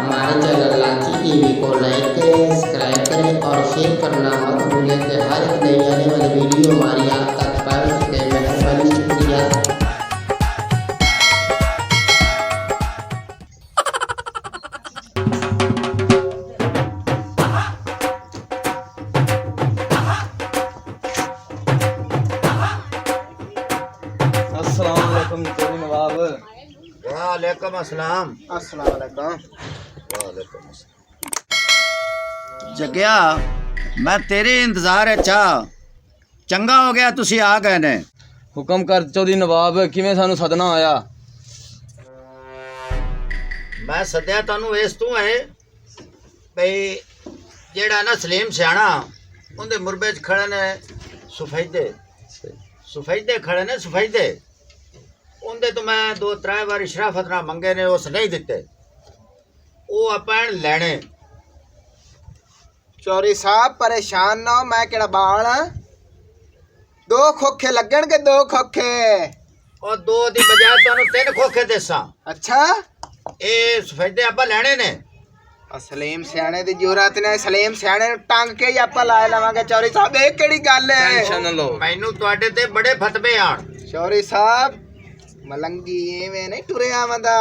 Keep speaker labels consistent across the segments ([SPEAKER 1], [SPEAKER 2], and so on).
[SPEAKER 1] हमारे चैनल लाठी टीवी को लाइक करें, सब्सक्राइब करें और शेयर करना मत भूलें कि हर एक नई आने वाली वीडियो हमारी आप तक पहुंच सके। मेहरबानी, शुक्रिया।
[SPEAKER 2] अस्सलाम वालेकुम चौधरी नवाब।
[SPEAKER 3] वालेकुम अस्सलाम।
[SPEAKER 2] अस्सलाम वालेकुम।
[SPEAKER 3] वालेकुम अस्सलाम। जग्या मैं तेरे इंतजार चा चंगा हो गया तुसी आ गए ने।
[SPEAKER 2] हुक्म कर चौधरी नवाब, किवें सानू सदना आया?
[SPEAKER 3] मैं सद्या तानू इस तू है भई जेड़ा ना सलीम सियाणा उनदे मुरबे च खड़े ने सुफैदे खड़े ने सुफैदे उनदे तो मैं 2-3 बार शराफत ना मंगे ने, उस नहीं दिते, वो अपन लेने।
[SPEAKER 4] चौधरी साहब परेशान ना हो, मैं केड़ा बाल हां? 2 खोखे लगणगे, 2 खोखे।
[SPEAKER 3] और 2 दी बजाय तानू 3 खोखे देसा।
[SPEAKER 4] अच्छा
[SPEAKER 3] ए सुफैदे आपा लेने ने।
[SPEAKER 4] सलीम सियाणे दी जरूरत ने, सलीम सियाणे नूं टंग के ही आपां लाए लवांगे। चौधरी साहब ये केड़ी गल है?
[SPEAKER 2] टेंशन ना लो।
[SPEAKER 3] मैनू तुहाडे ते बड़े फतवे आण।
[SPEAKER 4] चौधरी साहब मलंगी एवें नहीं टुरे आवंदा,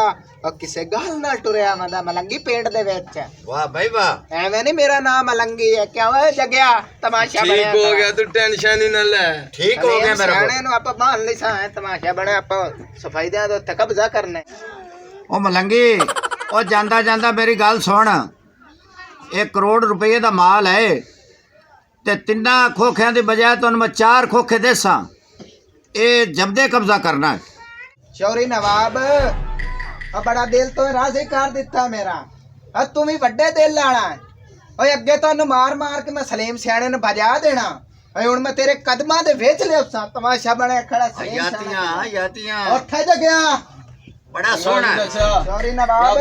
[SPEAKER 4] और किसे गल नाल टुरे आवंदा मलंगी पिंड दे विच।
[SPEAKER 3] वाह भाई वाह।
[SPEAKER 4] एवें नहीं मेरा नाम मलंगी है। क्या होया जग्या तमाशा
[SPEAKER 2] ठीक
[SPEAKER 4] बनया?
[SPEAKER 2] हो गया, तू टेंशन ही ना ले।
[SPEAKER 3] ठीक हो गया मेरा
[SPEAKER 4] सियाणे नूं आपां बांध लई सा, तमाशा बनया आपां सफाईदां दे उत्ते कब्जा करने।
[SPEAKER 3] ओ मलंगी, ओ जांदा जांदा मेरी गल सुन। 1 करोड़ रुपये दा माल है ते 3 खोखियां दी बजाय तुहानू मैं 4 खोखे देसां। ए जबदे कब्जा करना है।
[SPEAKER 4] चौधरी नवाब अब बड़ा दिल तो राजी कर दिता मेरा। अब तू भी वड्डे दिल लाना है। ओए अगे तो मार मार के मैं सलीम सियाणे ने बजा देना। ओए हुण मैं तेरे कदमां दे विच लिया तमाशा बने खड़ा सलीम
[SPEAKER 3] यातियां
[SPEAKER 4] उठ जा गया।
[SPEAKER 3] बड़ा सोहना है।
[SPEAKER 4] चौधरी नवाब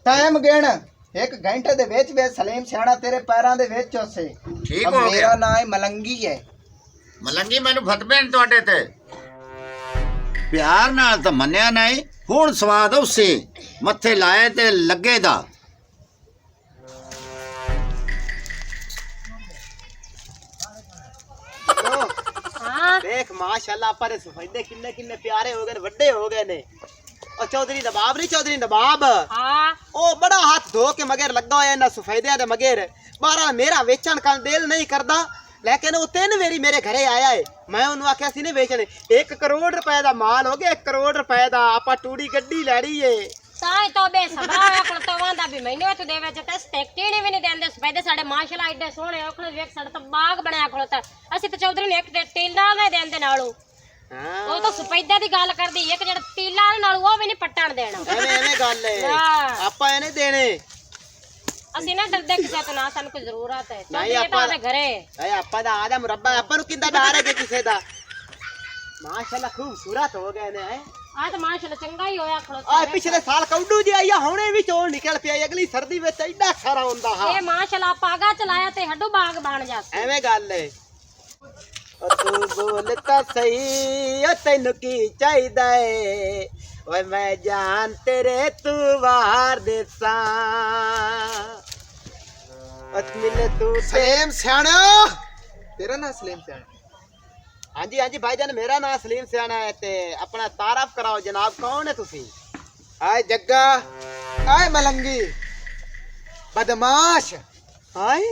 [SPEAKER 4] टाइम गिण, 1 घंटे दे विच विच सलीम सियाणा तेरे पैरां दे विच होसे।
[SPEAKER 3] ठीक
[SPEAKER 4] अब
[SPEAKER 3] हो
[SPEAKER 4] मेरा
[SPEAKER 3] गया।
[SPEAKER 4] नाम मलंगी है।
[SPEAKER 3] मलंगी मैनू फतवे ने तुहाडे ते प्यार नाल तो मन्निया नहीं, हुण स्वाद उसे मत्थे लाए ते लगे दा।
[SPEAKER 4] देख माशाल्लाह पर सफेदे किन्ने किन्ने प्यारे हो गए, वड्डे हो गए ने। और चौधरी नवाब नहीं, चौधरी नवाब
[SPEAKER 5] हाँ
[SPEAKER 4] ओ बड़ा हाथ धो के मगेर लगा होया ना सफेदे दे मगेर। बारा मेरा वेचण का दिल नहीं करदा, लेकिन वो 3 वेरी मेरे घरे आया है। मैं उन्होंने आख्या सी ने बेचने। 1 करोड़ रुपए दा माल हो गया, 1 करोड़ रुपए दा। आपा टूड़ी गड्डी लैड़ी है।
[SPEAKER 5] ताई तो बे सबरा कोल तो वांदा भी मैंने तो देवे च ते स्टेक्टी भी नहीं देंदे। सफेदे साडे माशाल्लाह एडे सोहणे ओखले वेख साडे तो बाग बनया खलोता। असि तो चौधरी ने 1 टीला ने देंदे नालू। वो तो सफेदे दी गल करदी, एक जेड़ा टीला नाल वो भी नहीं पट्टण देना।
[SPEAKER 4] एवें एवें गल है।
[SPEAKER 5] हां
[SPEAKER 4] आपा एने देने
[SPEAKER 5] असि ना डरदे किसे तो ना, सानू कोई जरूरत है।
[SPEAKER 4] नहीं,
[SPEAKER 5] चौधरी
[SPEAKER 4] आपा-
[SPEAKER 5] तो घरे
[SPEAKER 4] ए आपा दा आदा मुरब्बा, आपा नु किंदा डर है कि किसे दा? माशाल्लाह खूबसूरत हो गए ने।
[SPEAKER 5] आ तो माशाल्लाह चंगा ही होया खलोता।
[SPEAKER 4] आ पिछले साल कौडू जी आया, हुणे भी चोल निकल पिया। अगली सर्दी विच एडा सारा हुंदा हा।
[SPEAKER 5] ए माशाल्लाह पागा चलाया ते हड्डू बाग बन जास।
[SPEAKER 4] एवें गल है। ओ तू बोलता सही, ओ तैनू की चाहीदा है? ओए मैं जान तेरे तू वार देसा। ओ मिले तू सलीम सियाणा। तेरा नाम सलीम सियाणा? हाँ जी हाँ जी भाईजान, मेरा नाम सलीम सियाणा है। ते अपना तारफ कराओ जनाब, कौन है तुसी? आए जग्गा, आए मलंगी बदमाश। आए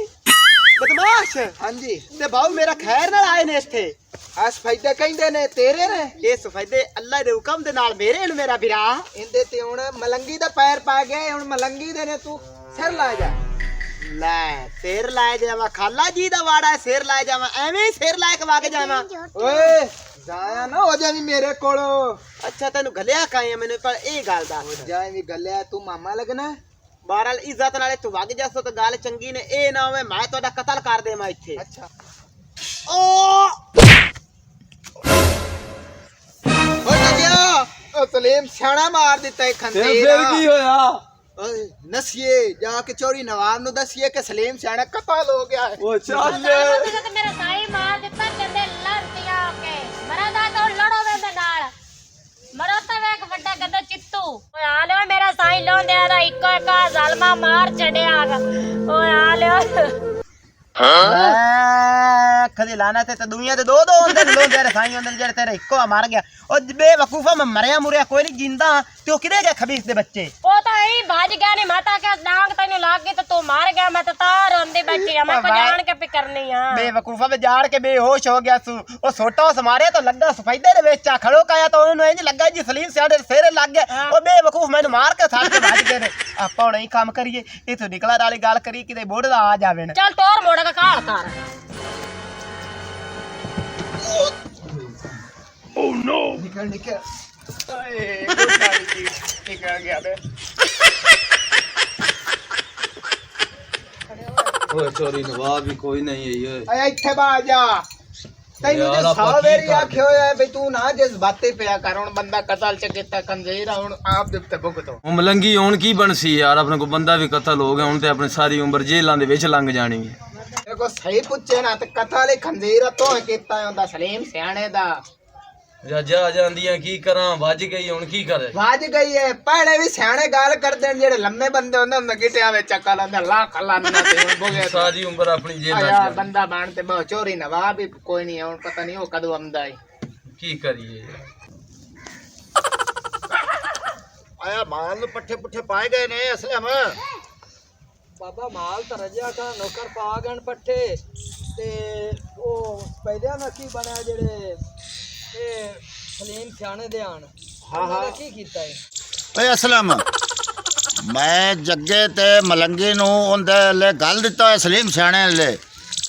[SPEAKER 4] बदमाश? हाँ जी। ते बाबू मेरा खैर नाल आए ने इत्थे। आ सफेदे कहंदे ने तेरे ने? ये सफेदे अल्लाह दे हुक्म दे नाल मेरे ने मेरा बिरा। इंदे ते हुण मलंगी दा पैर पा गए, हुण मलंगी दे ने तू सिर ला जा। ले सिर लाए जावा, खाला जी दा वाड़ा है, सिर लाए जावा। एवें ही सिर लाए के वागे जावा। ओए जाया ना हो जावी मेरे कोलो। अच्छा तेनू गलिया काए मैंने पर ए गल दा हो जाए भी गलिया तू मामा लगना। बहरहाल इज्जत नाले तू वग जासो तो गल चंगी ने। ए ना होवे मैं तोड़ा कत्ल कर देवां इत्थे। अच्छा ओ हो गया। ओ सलीम सियाणा मार दिता है खंदेर।
[SPEAKER 2] फिर की होया?
[SPEAKER 4] ओए नसिए जाके चौधरी नवाब नु दसिए कि सलीम सियाणा कत्ल हो गया है।
[SPEAKER 2] वो चल
[SPEAKER 5] तो मेरा साई मार दिता चंदे लड़तिया के मरदा तो लड़ो वेंदे नाल। मरता वेख वड्डा गदा चित्तू। ओए आ लो मेरा साई लोंदे दा ਇੱਕੋ ਇੱਕ ਜ਼ਾਲਮਾ ਮਾਰ ਛੱਡਿਆ ਓਏ ਆ ਲਿਓ
[SPEAKER 4] ਕਦੇ ਲਾਣਾ ਤੇ ਦੁਨੀਆ ਦੇ ਦੋ ਹੁੰਦੇ ਨੇ ਲੋਕ ਜਿਹੜੇ ਸਾਈਂ ਹੁੰਦੇ ਨੇ ਜਿਹੜੇ ਤੇਰੇ ਇੱਕੋ ਮਰ ਗਿਆ ਉਹ ਬੇਵਕੂਫਾ ਮੈਂ ਮਰਿਆ ਮੁਰਿਆ ਕੋਈ ਨਹੀਂ ਜਿੰਦਾ ਤੇ ਉਹ ਕਿਹਦੇ ਗਏ ਖਬੀਸ ਦੇ ਬੱਚੇ
[SPEAKER 5] ਉਹ ਤਾਂ ਐਂ ਭੱਜ ਗਿਆ ਨੇ ਮਾਤਾ ਕੇ ਡਾਂਗ ਤੈਨੂੰ ਲੱਗ ਗਈ ਤੇ ਤੂੰ ਮਰ ਗਿਆ ਮੈਂ ਤਾਂ ਤਾਰ ਹੁੰਦੀ ਬੈਠੀ ਆ ਮੈਂ ਕੋ ਜਾਣ ਕੇ ਵੀ ਕਰਨੀ ਆ
[SPEAKER 4] ਬੇਵਕੂਫਾ ਵਿੱਚ ਜਾੜ ਕੇ ਬੇਹੋਸ਼ ਹੋ ਗਿਆ ਸੂ ਉਹ ਛੋਟਾ ਉਸ ਮਾਰਿਆ ਤਾਂ ਲੱਗਾ ਸਫੈਦੇ ਦੇ ਵਿੱਚ ਆ ਖੜੋ ਕਾਇਆ ਤਾਂ ਉਹਨੂੰ ਇੰਜ ਲੱਗਾ ਜੀ ਸਲੀਮ ਸਿਆੜੇ ਸਿਰੇ ਲੱਗ ਗਿਆ ਉਹ ਬੇਵਕੂਫ ਮੈਨੂੰ ਮਾਰ ਕੇ ਸਾੜ ਕੇ ਭੱਜ ਗਏ ਨੇ ਆਪਾਂ ਹੁਣ ਹੀ ਕੰਮ ਕਰੀਏ ਇਥੋਂ ਨਿਕਲਣ ਵਾਲੀ ਗੱਲ ਕਰੀ ਕਿਤੇ ਬੋੜ ਦਾ ਆ ਜਾਵੇ ਨਾ
[SPEAKER 5] ਚੱਲ ਟੋਰ ਮੋੜ ਕੇ ਕਾਲ ਕਰ
[SPEAKER 4] ਨਿਕਲ ਏ ਨਿਕਲ ਗਿਆ ਬੇ
[SPEAKER 2] ਓਏ ਚੋਰੀ ਨਵਾਬ ਵੀ ਕੋਈ ਨਹੀਂ ਹੈ ਓਏ
[SPEAKER 4] ਆਇਆ ਇੱਥੇ ਬਾ ਜਾ ਤੈਨੂੰ
[SPEAKER 2] ਯਾਰ
[SPEAKER 4] ਤੇ
[SPEAKER 2] ਆਪਾਂ
[SPEAKER 4] ਸੌ
[SPEAKER 2] ਕੀ
[SPEAKER 4] ਵੇਰੀ
[SPEAKER 2] ਕਰਦੇ?
[SPEAKER 4] ਆਖਿਆ ਹੋਇਆ ਬਈ ਤੂੰ ਨਾ ਜਿਸ ਬਾਤੇ ਪਿਆ ਕਰ ਹੁਣ ਬੰਦਾ ਕਤਲ ਚ ਕੀਤਾ ਕੰਜ਼ੇਰ ਆ ਹੁਣ ਆਪ ਦੇ ਉੱਤੇ ਭੁਗਤੋ
[SPEAKER 2] ਉਹ ਮਲੰਗੀ ਹੁਣ ਕੀ ਬਣਸੀ ਯਾਰ ਆਪਣੇ ਕੋ ਬੰਦਾ ਵੀ ਕਤਲ ਹੋ ਗਿਆ ਹੁਣ ਤੇ ਆਪਣੀ ਸਾਰੀ ਉਮਰ ਜੇਲਾਂ ਦੇ ਵਿੱਚ ਲੰਘ ਜਾਣੀ ਹੈ
[SPEAKER 4] ਦੇਖੋ ਸਹੀ ਪੁੱਛੇ ਨਾ ਤੇ ਕਤਲ ਖੰਜ਼ੇਰ ਤੋਂ ਕੀਤਾ ਹੁੰਦਾ ਸਲੀਮ ਸਿਆਣੇ ਦਾ
[SPEAKER 2] ਜਾ ਜਾਂਦੀਆਂ ਕੀ ਕਰਾਂ ਵੱਜ ਗਈ ਹੁਣ ਕੀ ਕਰੇ
[SPEAKER 4] ਵਾਜ ਗਈ ਹੈ ਪਹਿਲੇ ਵੀ ਸਿਆਣੇ ਗੱਲ ਕਰਦੇ ਨੇ ਜਿਹੜੇ ਲੰਮੇ ਬੰਦੇ ਹੁੰਦੇ ਉਹਨਾਂ ਗਿਟਿਆਂ ਵਿੱਚ ਚੱਕਾ ਲਾਂਦੇ ਲੱਖ ਲਾਂਦੇ ਤੇ ਹੁਣ ਬੋਗੇ
[SPEAKER 2] ਸਾਰੀ ਉਮਰ ਆਪਣੀ ਜੇਲਾਂ
[SPEAKER 4] ਆਇਆ
[SPEAKER 2] ਚ
[SPEAKER 4] ਬੰਦਾ ਬਣ ਤੇ ਬਹੁਤ ਚੋਰੀ ਨਵਾਬ ਵੀ ਕੋਈ ਨਹੀਂ ਹੁਣ ਪਤਾ ਨਹੀਂ ਉਹ ਕਦੋਂ ਆਉਂਦਾ ਹੈ
[SPEAKER 2] ਕੀ ਕਰੀਏ
[SPEAKER 3] ਆਇਆ ਮਾਲ ਨੂੰ ਪੱਠੇ ਪੁੱਠੇ ਪਾਏ ਗਏ ਨੇ ਅਸਲਮ
[SPEAKER 6] ਬਾਬਾ ਮਾਲ ਤਾਂ ਰਜਿਆ ਕਾ ਨੌਕਰ ਪਾ ਗਣ ਪੱਠੇ ਤੇ ਉਹ ਪਹਿਲਿਆਂ ਦਾ ਕੀ ਬਣਿਆ ਜਿਹੜੇ ਇਹ ਸਲੀਮ ਸਿਆਣੇ ਦੇ ਆਣ ਉਹਨਾਂ ਨੇ ਕੀ ਕੀਤਾ ਹੈ
[SPEAKER 3] ਓਏ ਅਸਲਮ ਮੈਂ ਜੱਗੇ ਤੇ ਮਲੰਗੀ ਨੂੰ ਉਹਦੇ ਲੈ ਗੱਲ ਦਿੱਤਾ ਹੋਇਆ ਸਲੀਮ ਸਿਆਣੇ ਲੈ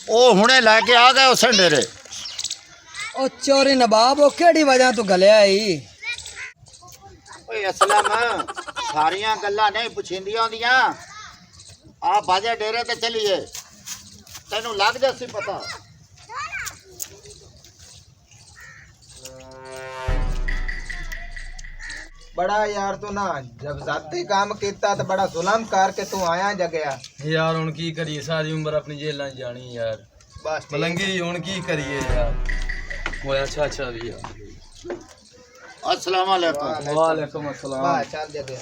[SPEAKER 3] ਉਹ ਹੁਣੇ ਲੈ ਕੇ ਆ ਗਏ ਉਸੇ ਡੇਰੇ
[SPEAKER 6] ਉਹ ਚੋਰੀ ਨਵਾਬ ਉਹ ਕਿਹੜੀ ਵਜ੍ਹਾ ਤੋਂ ਗਲਿਆ ਈ
[SPEAKER 3] ਓਏ ਅਸਲਮ ਸਾਰੀਆਂ ਗੱਲਾਂ ਨਹੀਂ ਪੁੱਛਿੰਦੀਆਂ ਹੁੰਦੀਆਂ ਆ ਬਾਜੇ ਡੇਰੇ ਤੇ ਚਲੀਏ ਤੈਨੂੰ ਲੱਗ ਜਾ ਸੀ ਪਤਾ
[SPEAKER 4] बड़ा यार तू ना जब जाते काम किया तो बड़ा जुल्म करके तू आया जगया
[SPEAKER 2] ਯਾਰ ਹੁਣ ਕੀ ਕਰੀਏ ਸਾਰੀ ਉਮਰ ਆਪਣੀ ਜੇਲਾਂ 'ਚ ਜਾਣੀ ਯਾਰ
[SPEAKER 4] बस
[SPEAKER 2] ਮਲੰਗੀ ਹੁਣ ਕੀ ਕਰੀਏ ਯਾਰ ਹੋਇਆ ਅੱਛਾ ਵੀ ਯਾਰ
[SPEAKER 3] अस्सलाम वालेकुम
[SPEAKER 2] ਵਾਲੇਕੁਮ ਅਸਲਾਮ
[SPEAKER 4] वाह चल जगया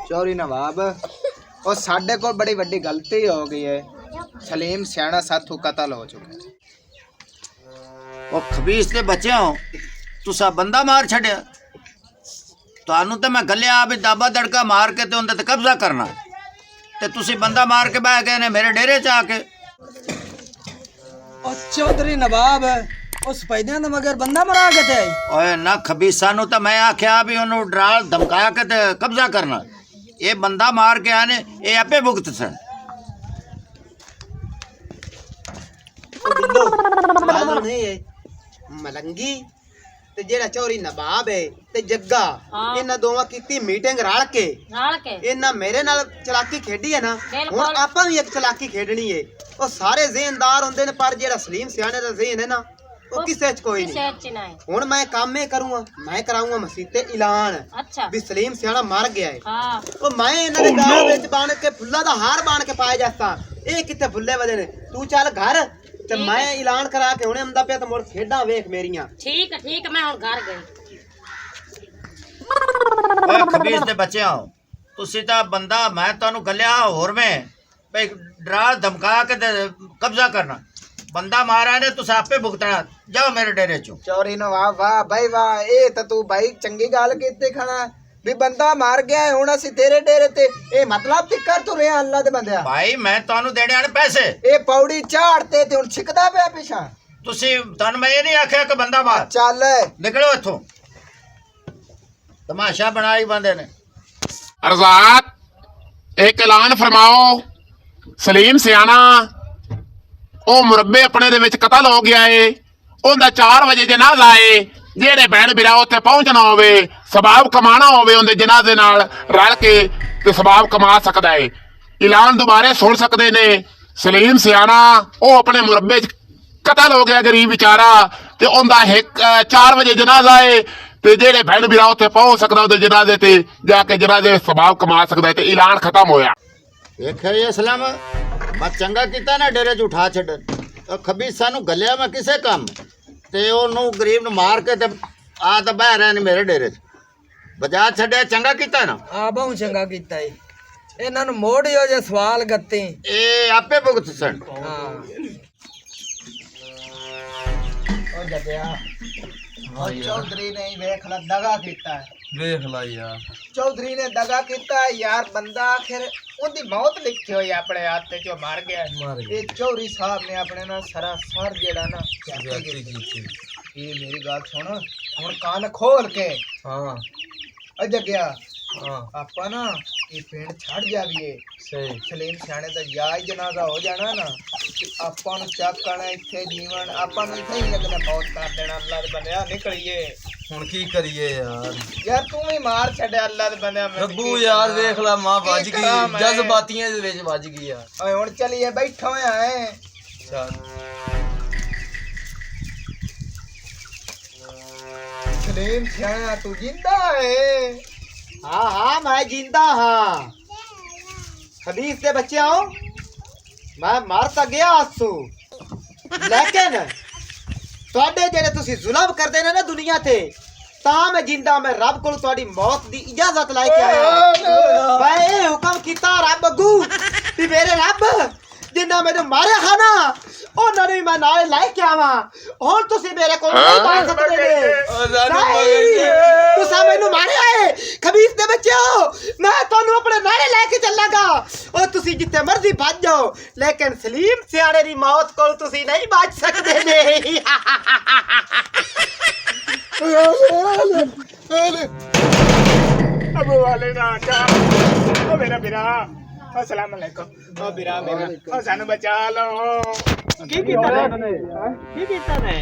[SPEAKER 4] चोरी नवाब और साडे को बड़ी बड़ी गलती हो गई है सलीम सियाना साथू कतल हो चुका
[SPEAKER 3] ਉਹ ਖਬੀਸ ਦੇ ਬੱਚਿਓ ਤੁਸੀਂ ਬੰਦਾ ਮਾਰ ਛੱਡਿਆ ਤੁਹਾਨੂੰ ਤਾਂ ਮੈਂ ਗੱਲਿਆ ਵੀ ਦਾਬਾ ਦੜਕਾ ਮਾਰ ਕੇ ਤੇ ਉਹਦੇ ਤੇ ਕਬਜ਼ਾ ਕਰਨਾ ਤੇ ਤੁਸੀਂ ਬੰਦਾ ਮਾਰ ਕੇ ਬਹਿ ਗਏ ਨੇ ਮੇਰੇ ਡੇਰੇ 'ਚ ਆ ਕੇ
[SPEAKER 6] ਉਹ ਚੌਧਰੀ ਨਵਾਬ ਉਹ ਸਪੈਦਿਆਂ ਦਾ ਮਗਰ ਬੰਦਾ ਮਰਾ ਕੇ ਤੇ
[SPEAKER 3] ਓਏ ਨਾ ਖਬੀਸਾਂ ਨੂੰ ਤਾਂ ਮੈਂ ਆਖਿਆ ਵੀ ਉਹਨੂੰ ਡਰਾ ਧਮਕਾ ਕੇ ਤੇ ਕਬਜ਼ਾ ਕਰਨਾ ਇਹ ਬੰਦਾ ਮਾਰ ਕੇ ਆਏ ਨੇ ਇਹ ਆਪੇ ਭੁਗਤ ਸਨ
[SPEAKER 4] मालूम नहीं है मलंगी ते जेड़ा चोरी नवाब है ते जग्गा
[SPEAKER 5] हाँ।
[SPEAKER 4] इन्हां दोवां कीती मीटिंग रल के
[SPEAKER 5] ਨਾਲ ਕੇ
[SPEAKER 4] इन्हां मेरे नाल चलाकी खेडी है ना
[SPEAKER 5] बिल्कुल।
[SPEAKER 4] हुण आपां भी एक चलाकी खेडनी है ओ सारे ज़हनदार हुंदे ने पर जेड़ा सलीम सियाने दा ज़हन है ना ओ किसे च कोई नहीं
[SPEAKER 5] ਕਿਸੇ ਚ ਨਹੀਂ
[SPEAKER 4] हुण मैं काम में करूंगा मैं कराऊंगा मस्जिद ते ऐलान
[SPEAKER 5] ਅੱਛਾ
[SPEAKER 4] भी सलीम सियाना मर गया है
[SPEAKER 5] ਹਾਂ
[SPEAKER 4] ओ मैं इन्हां दे गाल विच बन के फुल्ला दा हार बन के पाए जाता ए किते फुल्ले वदे ने तू चल घर ते मैं ऐलान करा के हुणे आंदा पिया ते मुड़ खेडां वेख मेरियां
[SPEAKER 5] ਠੀਕ ਮੈਂ ਹੁਣ ਘਰ ਗਈ
[SPEAKER 3] ਓਏ ਖਬੀਸ ਦੇ ਬੱਚਿਓ ਤੁਸੀਂ ਤਾਂ ਬੰਦਾ ਮੈਂ ਤੁਹਾਨੂੰ ਗੱਲਿਆ ਹੋਰ ਮੈਂ ਭਈ ਡਰਾ ਧਮਕਾ ਕੇ ਤੇ ਕਬਜ਼ਾ ਕਰਨਾ ਬੰਦਾ ਮਾਰਿਆ ਨੇ ਤੁਸੀਂ ਆਪੇ ਭੁਗਤਣਾ ਜਾਓ ਮੇਰੇ ਡੇਰੇ 'ਚੋਂ
[SPEAKER 4] चौरी नो वाह वाह भाई वाह ए तो तू भाई चंगी गाल कीती खड़ा भी बंदा मार गया है हुण ਅਸੀਂ तेरे डेरे ते ए मतलब ती कर तू रिया अल्लाह दे बंदिया
[SPEAKER 3] ਭਾਈ ਮੈਂ ਤੁਹਾਨੂੰ ਦੇਣੇ ਆਣੇ ਪੈਸੇ
[SPEAKER 4] ए पौड़ी झाड़ते ते हुण छिकदा पिया पिछा
[SPEAKER 3] ਤੁਸੀਂ ਤੁਹਾਨੂੰ ਮੈਂ ਇਹ ਨਹੀਂ ਆਖਿਆ ਕਿ ਬੰਦਾ ਮਾਰ
[SPEAKER 4] ਚੱਲ
[SPEAKER 3] ਨਿਕਲੋ ਇੱਥੋਂ ਤਮਾਸ਼ਾ ਬਣਾਈ ਬੰਦੇ ਨੇ
[SPEAKER 7] अरजात एक ऐलान फरमाओ सलीम सियाना ਉਹ ਮੁਰੱਬੇ ਆਪਣੇ ਦੇ ਵਿੱਚ ਕਤਲ ਹੋ ਗਿਆ ਏ ਉਹਦਾ 4 ਵਜੇ ਜਨਾਜ਼ਾ ਏ ਜਿਹੜੇ ਭੈਣ ਵੀਰਾ ਉੱਥੇ ਪਹੁੰਚਣਾ ਹੋਵੇ ਸਵਾਬ ਕਮਾਣਾ ਹੋਵੇ ਉਹਦੇ ਜਨਾਜ਼ੇ ਨਾਲ ਰਲ ਕੇ ਤੇ ਸਵਾਬ ਕਮਾ ਸਕਦਾ ਏ ਐਲਾਨ ਦੁਬਾਰੇ ਸੁਣ ਸਕਦੇ ਨੇ ਸਲੀਮ ਸਿਆਣਾ ਉਹ ਆਪਣੇ ਮੁਰੱਬੇ 'ਚ ਕਤਲ ਹੋ ਗਿਆ ਗਰੀਬ ਵਿਚਾਰਾ ਤੇ ਉਹਦਾ 4 ਵਜੇ ਜਨਾਜ਼ਾ ਏ ਤੇ ਜਿਹੜੇ ਭੈਣ ਵੀਰਾ ਉੱਥੇ ਪਹੁੰਚ ਸਕਦਾ ਉਹਦੇ ਜਨਾਜ਼ੇ ਤੇ ਜਾ ਕੇ ਜਨਾਜ਼ੇ ਸਵਾਬ ਕਮਾ ਸਕਦਾ ਤੇ ਐਲਾਨ ਖਤਮ ਹੋਇਆ
[SPEAKER 3] ਵੇਖਿਆ ਜੀ ਅਸਲਮ ਮੈਂ ਚੰਗਾ ਕੀਤਾ ਨਾ ਡੇਰੇ 'ਚ ਉਠਾ ਛੱਡਣ ਉਹ ਖਬੀਸਾਂ ਨੂੰ ਗੱਲਿਆ ਮੈਂ ਕਿਸੇ ਕੰਮ ਤੇ ਉਹਨੂੰ ਗਰੀਬ ਨੂੰ ਮਾਰ ਕੇ ਤੇ ਆ ਤਾਂ ਬਹਿ ਰਹੇ ਨੇ ਮੇਰੇ ਡੇਰੇ 'ਚ ਬਜਾ ਛੱਡਿਆ ਚੰਗਾ ਕੀਤਾ ਨਾ।
[SPEAKER 6] ਆ ਬਹੁਤ ਚੰਗਾ ਕੀਤਾ ਏ। ਇਹਨਾਂ ਨੂੰ ਮੋੜਿਓ ਜੇ ਸਵਾਲ ਗੱਤੇ
[SPEAKER 3] ਇਹ ਆਪੇ ਭੁਗਤ ਸਣ।
[SPEAKER 6] ਹਾਂ
[SPEAKER 4] ਉਹ ਜੱਟਿਆ ਉਹ ਚੌਧਰੀ ਨੇ ਹੀ ਵੇਖ ਲਾ ਦਗਾ ਕੀਤਾ ਹੈ।
[SPEAKER 2] ਵੇਖ ਲਾ ਯਾਰ
[SPEAKER 4] ਚੌਧਰੀ ਨੇ ਦਗਾ ਕੀਤਾ ਹੈ ਯਾਰ। ਬੰਦਾ ਆਖਿਰ ਉਹਦੀ ਮੌਤ ਲਿਖੀ ਹੋਈ ਆਪਣੇ ਹੱਥ ਤੇ ਜੋ ਮਰ ਗਿਆ ਇਹ ਚੌਧਰੀ ਸਾਹਿਬ ਨੇ ਆਪਣੇ ਨਾਲ ਸਰਾਸਰ ਜਿਹੜਾ ਨਾ
[SPEAKER 2] ਜਾਤੀ ਕੀਤੀ
[SPEAKER 4] ਇਹ ਮੇਰੀ ਗੱਲ ਸੁਣ ਹੁਣ ਕੰਨ ਖੋਲ ਕੇ।
[SPEAKER 6] ਹਾਂ
[SPEAKER 4] ਜੱਗਿਆ
[SPEAKER 6] ਹਾਂ
[SPEAKER 4] ਆਪਾਂ ਨਾ ਇਹ ਪਿੰਡ ਛੱਡ ਜਾਵੀਏ।
[SPEAKER 6] ਸਹੀ
[SPEAKER 4] ਸਲੀਮ ਸਿਆਣੇ ਦਾ ਯਾਦ ਜਨਾਜ਼ਾ ਹੋ ਜਾਣਾ ਨਾ ਤੇ ਆਪਾਂ ਨੂੰ ਚੱਕਣਾ ਇੱਥੇ ਜੀਵਨ ਆਪਾਂ ਨੂੰ ਇੱਥੇ ਹੀ ਲੱਗਣਾ ਬਹੁਤ ਕਰ ਦੇਣਾ। ਅੱਲਾ ਦੇ ਬੰਦਿਆ ਨਿਕਲੀਏ।
[SPEAKER 2] ਹੁਣ ਕੀ ਕਰੀਏ ਯਾਰ
[SPEAKER 4] ਯਾਰ ਤੂੰ ਵੀ ਮਾਰ ਛੱਡਿਆ ਅੱਲਾ ਦੇ ਬੰਦਿਆ।
[SPEAKER 2] ਰੱਬੂ ਯਾਰ ਵੇਖ ਲਾ ਮਾਂ ਵੱਜ
[SPEAKER 4] ਕੀ
[SPEAKER 2] ਗਈ
[SPEAKER 4] ਕਰਾਂ ਮੈਂ?
[SPEAKER 2] ਜਜ਼ਬਾਤੀਆਂ ਦੇ ਵਿੱਚ ਵੱਜ ਗਈ ਯਾਰ
[SPEAKER 4] ਓਏ ਹੁਣ ਚਲੀਏ ਬੈਠਾ ਹੋਇਆ ਹੈ।
[SPEAKER 2] ਚੱਲ
[SPEAKER 4] ਸਲੀਮ ਸਿਆਣਾ ਤੂੰ ਜਿੰਦਾ ਹੈ? ਹਾਂ ਹਾਂ ਮੈਂ ਜਿੰਦਾ ਹਾਂ। ਹਦੀਸ ਦੇ ਬੱਚਿਓ ਮੈਂ ਮਰ ਤਾਂ ਗਿਆ ਆਸੂ ਲੇਕਿਨ ਤੁਹਾਡੇ ਜਿਹੜੇ ਤੁਸੀਂ ਜ਼ੁਲਮ ਕਰਦੇ ਨੇ ਨਾ ਦੁਨੀਆ ਤੇ ਤਾਂ ਮੈਂ ਜਿੰਦਾ ਮੈਂ ਰੱਬ ਕੋਲ ਤੁਹਾਡੀ ਮੌਤ ਦੀ ਇਜਾਜ਼ਤ ਲੈ ਕੇ ਆਇਆ। ਮੈਂ ਇਹ ਹੁਕਮ ਕੀਤਾ ਰੱਬ ਅੱਗੂ ਵੀ ਮੇਰੇ ਰੱਬ ਜਿੰਨਾ ਮੈਨੂੰ ਮਾਰਿਆ ਹੈ ਨਾ ਉਹਨਾਂ ਨੂੰ ਮੈਂ ਨਾਲ ਲੈ ਕੇ ਆਵਾਂ। ਹੁਣ ਤੁਸੀਂ ਮੇਰੇ ਕੋਲ ਨਹੀਂ ਆ ਸਕਦੇ ਨੇ। ਤੁਸੀਂ ਮੈਨੂੰ ਮਾਰਿਆ ਏ ਖਬੀਸ ਦੇ ਬੱਚਿਓ। ਮੈਂ ਤੁਹਾਨੂੰ ਆਪਣੇ ਨਾਲੇ ਲੈ ਕੇ ਚੱਲਾਂਗਾ। ਉਹ ਤੁਸੀਂ ਜਿੱਥੇ ਮਰਜ਼ੀ ਭੱਜ ਜਾਓ ਲੇਕਿਨ ਸਲੀਮ ਸਿਆਣੇ ਦੀ ਮੌਤ ਕੋਲ ਤੁਸੀਂ ਨਹੀਂ ਬਚ ਸਕਦੇ ਨੇ।
[SPEAKER 8] अबू वाले ना क्या ओ मेरा बिरा अस्सलाम वालेकुम ओ बिरा मेरा ओ सानू बचा लो की कीता ने की कीता ने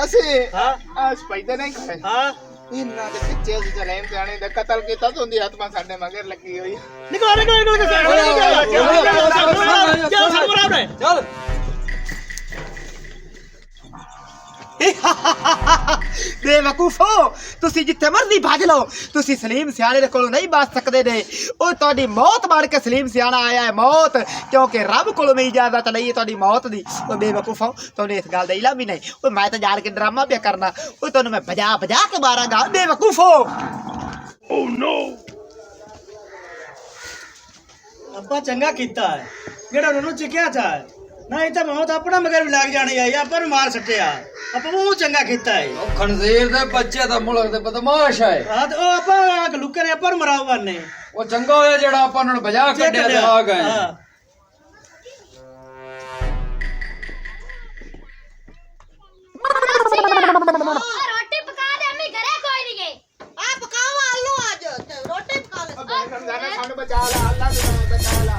[SPEAKER 8] ਅਸੀਂ ਹਾਂ ਸਪਾਈਡਰ ਨਹੀਂ ਖਾਏ ਹਾਂ ਇਹਨਾਂ ਦੇ ਪਿੱਛੇ ਅਸੀਂ ਚਲੇਮ ਜਾਣੇ ਦਾ ਕਤਲ ਕੀਤਾ ਤੇ ਉਹਦੀ ਆਤਮਾ ਸਾਡੇ ਮਗਰ ਲੱਗੀ ਹੋਈ ਨਿਕਲ
[SPEAKER 6] ਚੱਲ
[SPEAKER 4] ਬੇਵਕੂਫੋ ਤੁਸੀਂ ਜਿੱਥੇ ਮਰਜ਼ੀ ਭੱਜ ਲਓ ਤੁਸੀਂ ਸਲੀਮ ਸਿਆਣੇ ਦੇ ਕੋਲੋਂ ਨਹੀਂ ਬਚ ਸਕਦੇ ਨੇ। ਉਹ ਤੁਹਾਡੀ ਮੌਤ ਮਾਰ ਕੇ ਸਲੀਮ ਸਿਆਣਾ ਆਇਆ ਹੈ ਮੌਤ ਕਿਉਂਕਿ ਰੱਬ ਕੋਲੋਂ ਮੈਂ ਇਜਾਜ਼ਤ ਲਈ ਹੈ ਤੁਹਾਡੀ ਮੌਤ ਦੀ। ਉਹ ਬੇਵਕੂਫੋ ਤੁਹਾਨੂੰ ਇਸ ਗੱਲ ਦਾ ਇਲਮ ਵੀ ਨਹੀਂ। ਉਹ ਮੈਂ ਤਾਂ ਜਾਣ ਕੇ ਡਰਾਮਾ ਪਿਆ ਕਰਨਾ। ਉਹ ਤੁਹਾਨੂੰ ਮੈਂ ਭਜਾ ਭਜਾ ਕੇ ਮਾਰਾਂਗਾ ਬੇਵਕੂਫੋ।
[SPEAKER 8] ਓ ਨੋ
[SPEAKER 9] ਆਪਾਂ ਚੰਗਾ ਕੀਤਾ ਹੈ ਜਿਹੜਾ ਉਹਨਾਂ ਨੂੰ ਚਿਕਿਆ ਚਾ ਨਹੀਂ ਤਾਂ ਮੌਤ ਆਪਣਾ ਮਗਰ ਵੀ ਲੱਗ ਜਾਣੀ ਆਈ ਆਪਾਂ ਨੂੰ ਮਾਰ ਸੱਟਿਆ ਆਪਾਂ ਉਹ ਚੰਗਾ ਕੀਤਾ ਹੈ।
[SPEAKER 6] ਉਹ ਖਨਜ਼ੀਰ ਦੇ ਬੱਚੇ ਦਾ ਮੁਲਕ ਦੇ ਬਦਮਾਸ਼ ਹੈ।
[SPEAKER 9] ਹਾਂ ਤੇ ਉਹ ਆਪਾਂ ਲੁੱਕੇ ਨੇ ਆਪਾਂ ਨੂੰ ਮਰਾਉ ਕਰਨੇ
[SPEAKER 6] ਉਹ ਚੰਗਾ ਹੋਇਆ ਜਿਹੜਾ ਆਪਾਂ ਨੂੰ ਭਜਾ ਕੱਢਿਆ ਤੇ ਆ ਗਏ।
[SPEAKER 9] ਹਾਂ
[SPEAKER 5] रोटी पका दे अम्मी घरे कोई नहीं है आ पकाओ आलू आज रोटी पका ले
[SPEAKER 8] ਰਮਜ਼ਾਨਾ ਸਾਨੂੰ ਬਚਾ ਲਾ ਅੱਲਾ ਦੀ ਨਾਮ ਬਚਾ ਲਾ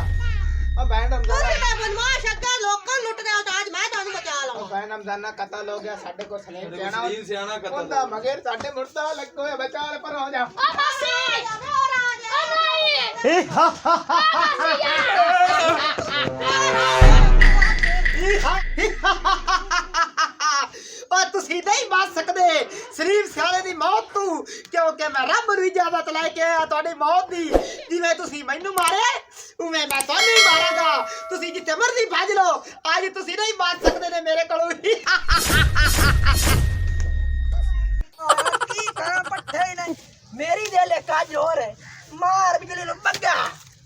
[SPEAKER 8] ਓ ਬੈਨ ਰਮਜ਼ਾਨਾ
[SPEAKER 5] मैं बदमाश अगर लोकल लुट गया तो आज मैं ਤੁਹਾਨੂੰ ਬਚਾ
[SPEAKER 8] ਓ
[SPEAKER 5] ਲਾਂਗਾ।
[SPEAKER 8] ਬੈਨ ਰਮਜ਼ਾਨਾ ਕਤਲ ਹੋ ਗਿਆ ਸਾਡੇ ਕੋਲ ਸਲੀਮ ਸਿਆਣਾ
[SPEAKER 2] ਸਲੀਮ ਸਿਆਣਾ ਕਤਲ
[SPEAKER 8] ਉਹਦਾ ਮਗਰ ਸਾਡੇ ਮੁਰਦਾ ਲੱਗੋ ਹੋਇਆ ਬਚਾ ਲੈ ਪਰ ਹੋ ਜਾ
[SPEAKER 5] ओ मासी और आ जा नहीं
[SPEAKER 4] और तुसी नहीं बच सकते सलीम सियाणे दी मौत तू क्योंकि मैं रब नूं इजाजत लेके आया तुहाडी मौत दी। जिवें तुसी मैनू मारे उवें मैं तुहानू ही मारांगा। तुसी जिथे मर्जी भज लो आज तुसी नहीं बच सकते ने मेरे कोलों
[SPEAKER 6] की करा पट्ठे ही नहीं मेरी दिल काज हो रहे मार बिजली नु बग्गा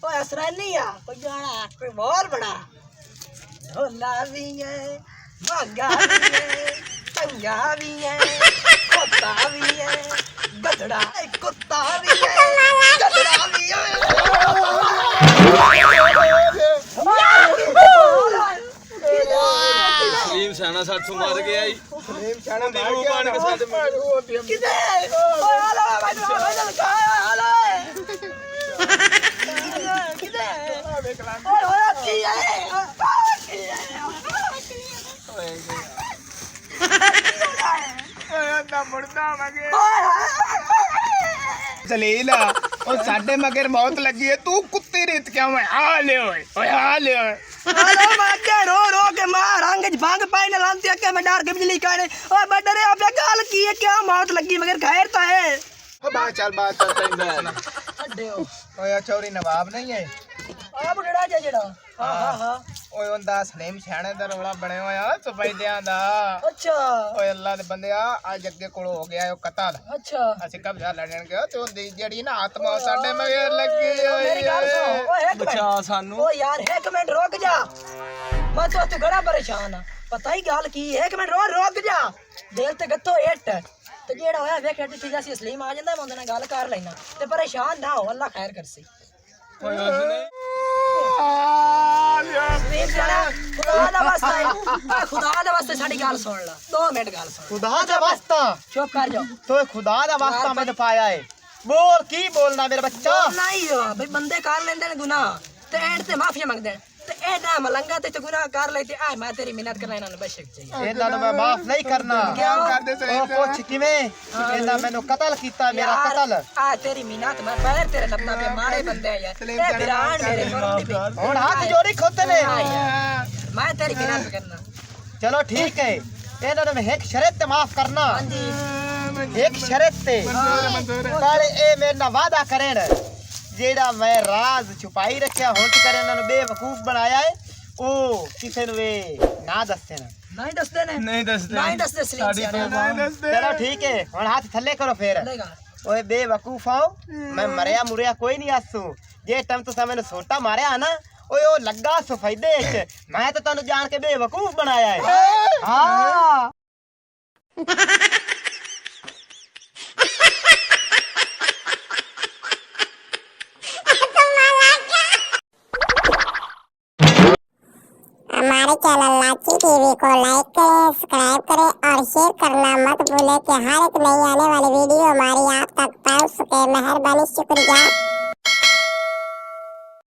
[SPEAKER 6] ओए असरानी आ कोई गाना कोई बोल बड़ा ढोला भी है भागा भी है पंगा भी है कुत्ता भी है गधड़ा कुत्ता भी है गधड़ा भी
[SPEAKER 2] ਸਲੀਮ ਸਿਆਣਾ ਸਾਥੋਂ ਮਾਰ ਗਿਆ ਈ
[SPEAKER 8] ਸਲੀਮ ਸਿਆਣਾ
[SPEAKER 2] ਦੀ ਰੂਹ ਬਣ ਕੇ ਸਾਡੇ
[SPEAKER 6] किधर ओए आला भाई भाई का आला किधर ओए ओए की है
[SPEAKER 8] ਦਾ ਮੁਰਦਾ ਮਗਰ ਜਲੀਲ ਉਹ ਸਾਡੇ ਮਗਰ ਮੌਤ ਲੱਗੀ ਹੈ ਤੂੰ ਕੁੱਤੇ ਰੇਤ ਕਿਉਂ ਹੈ ਆ ਲੈ ਓਏ ਆ ਲੈ
[SPEAKER 6] हेलो माके रो रो के मां रंग च भांग पाई न लांती के मैं डर के बिजली काने ओए बडरे आपे गाल की है क्या मौत लगी मगर खैर तो है
[SPEAKER 8] बात चल सुना
[SPEAKER 6] अड्डे
[SPEAKER 4] ओए चौरी नवाब नहीं है
[SPEAKER 6] आ बुढ़ड़ा जेड़ा हां हां हां
[SPEAKER 4] ਓਏ ਉਹਦਾ ਸਲੀਮ ਸਿਆਣੇ ਦਾ ਰੌਲਾ ਬਣਿਆ ਹੋਇਆ ਸਫੈਦਿਆਂ ਦਾ।
[SPEAKER 6] ਅੱਛਾ
[SPEAKER 4] ਓਏ ਅੱਲਾ ਦੇ ਬੰਦਿਆ ਅੱਜ ਅੱਗੇ ਕੋਲ ਹੋ ਗਿਆ ਉਹ ਕਤਲ।
[SPEAKER 6] ਅੱਛਾ
[SPEAKER 4] ਅਸੀਂ ਕਬਜ਼ਾ ਲੈਣ ਗਏ ਤੇ ਉਹਦੀ ਜਿਹੜੀ ਨਾ ਆਤਮਾ ਸਾਡੇ ਮਗਰ ਲੱਗੀ ਹੋਈ
[SPEAKER 6] ਮੇਰੀ ਗੱਲ ਸੁਣ ਓਏ ਇੱਕ
[SPEAKER 2] ਬਚਾ
[SPEAKER 6] ਮਿੰਟ
[SPEAKER 2] ਸਾਨੂੰ।
[SPEAKER 6] ਓ ਯਾਰ ਇੱਕ ਮਿੰਟ ਰੁਕ ਜਾ ਮੈਂ ਤਾਂ ਤੂੰ ਬੜਾ ਪਰੇਸ਼ਾਨ ਆ ਪਤਾ ਹੀ ਗੱਲ ਕੀ ਇੱਕ ਮਿੰਟ ਰੁਕ ਜਾ ਦਿਲ ਤੇ ਗੱਤੋ ਇੱਟ ਤੇ ਜਿਹੜਾ ਹੋਇਆ ਵੇਖ ਅੱਡੀ ਚੀਜ਼ਾਂ ਸੀ ਸਲੀਮ ਆ ਜਾਂਦਾ ਮੈਂ ਉਹਦੇ ਨਾਲ ਗੱਲ ਕਰ ਲੈਣਾ ਤੇ ਪਰੇਸ਼ਾਨ ਨਾ ਹੋ ਅੱਲਾ ਖੈਰ ਕਰਸੀ
[SPEAKER 2] ਓਏ ਉਸਨੇ
[SPEAKER 6] ਸਲੀਮ ਜਾਣਾ ਖੁਦਾ ਦਾ ਵਾਸਤਾ ਹੈ ਖੁਦਾ ਦਾ ਵਾਸਤਾ ਸਾਡੀ ਗੱਲ ਸੁਣ ਲੈ 2 ਮਿੰਟ ਗੱਲ ਸੁਣ
[SPEAKER 4] ਖੁਦਾ ਦਾ ਵਾਸਤਾ
[SPEAKER 6] ਚੁੱਪ ਕਰ ਜਾ
[SPEAKER 4] ਤੋ ਖੁਦਾ ਦਾ ਵਾਸਤਾ ਮੈਂ ਪਾਇਆ ਏ ਬੋਲ ਕੀ ਬੋਲਣਾ ਮੇਰਾ ਬੱਚਾ
[SPEAKER 6] ਨਹੀਂ ਹੋ ਬਈ ਬੰਦੇ ਕਰ ਲੈਂਦੇ ਨੇ ਗੁਨਾਹ ਤੇ ਐਂਡ ਤੇ ਮਾਫੀ ਮੰਗਦੇ ਨੇ ਤੇ ਇਹ ਨਾ ਮਲੰਗਾ ਤੇ ਗੁਨਾਹ ਕਰ ਲੈ ਤੇ ਆ ਮੈਂ ਤੇਰੀ ਮਿਹਨਤ ਕਰਨਾ ਇਹਨਾਂ ਨੂੰ ਬਸ਼ਕ ਚਾਹੀਏ
[SPEAKER 4] ਇਹਨਾਂ ਨੂੰ ਮੈਂ ਮਾਫ ਨਹੀਂ ਕਰਨਾ ਉਹ ਪੁੱਛ ਕਿਵੇਂ ਇਹਨਾਂ ਮੈਨੂੰ ਕਤਲ ਕੀਤਾ ਮੇਰਾ ਕਤਲ
[SPEAKER 6] ਆ ਤੇਰੀ ਮਿਹਨਤ ਮੈਂ ਪੈਰ ਤੇਰੇ ਲੱਤਾਂ ਤੇ ਮਾਰੇ ਬੰਦੇ ਆ ਯਾਰ ਇਹ ਬਿਰਾਨ ਮੇਰੇ
[SPEAKER 4] ਹੁਣ ਹੱਥ ਜੋੜੀ ਖੋਤੇ ਨੇ
[SPEAKER 6] ਮੈਂ ਤੇਰੀ ਮਿਹਨਤ ਕਰਨਾ
[SPEAKER 4] ਚਲੋ ਠੀਕ ਹੈ ਇਹਨਾਂ ਨੂੰ ਮੈਂ ਇੱਕ ਸ਼ਰਤ ਤੇ ਮਾਫ ਕਰਨਾ
[SPEAKER 6] ਹਾਂਜੀ
[SPEAKER 4] ਇੱਕ ਸ਼ਰਤ ਤੇ ਪਰ ਇਹ ਮੇਰੇ ਨਾਲ ਵਾਅਦਾ ਕਰਨ ਜਿਹੜਾ ਮੈਂ ਰਾਜ਼ ਛੁਪਾਈ ਰੱਖਿਆ ਹੁਣ ਤੱਕ ਇਹਨਾਂ ਨੂੰ ਬੇਵਕੂਫ ਬਣਾਇਆ ਹੈ ਉਹ ਕਿਸੇ ਨੂੰ ਇਹ ਨਾ ਦੱਸੇ ਨਾ
[SPEAKER 6] ਨਹੀਂ ਦੱਸਦੇ ਨੇ
[SPEAKER 2] ਨਹੀਂ ਦੱਸਦੇ
[SPEAKER 6] ਨਹੀਂ ਦੱਸਦੇ ਸਲੀਮ
[SPEAKER 4] ਚਲੋ ਠੀਕ ਹੈ ਹੁਣ ਹੱਥ ਥੱਲੇ ਕਰੋ ਫੇਰ ਓਏ ਬੇਵਕੂਫ ਆਓ ਮੈਂ ਮਰਿਆ ਮੁਰਿਆ ਕੋਈ ਨਹੀਂ ਆਸੂ ਜੇ ਟਾਈਮ ਤੁਸੀਂ ਮੈਨੂੰ ਸੋਟਾ ਮਾਰਿਆ ਨਾ ਓਏ ਉਹ ਲੱਗਾ ਸਫੈਦੇ ਚ ਮੈਂ ਤਾਂ ਤੁਹਾਨੂੰ ਜਾਣ ਕੇ ਬੇਵਕੂਫ ਬਣਾਇਆ ਹੈ ਹਾਂ
[SPEAKER 10] हमारे चैनल लाची टीवी को लाइक करें, सब्सक्राइब करें और शेयर करना मत भूलें कि हर एक नई आने वाली वीडियो हमारी आप तक पहुंच सके। मेहरबानी, शुक्रिया।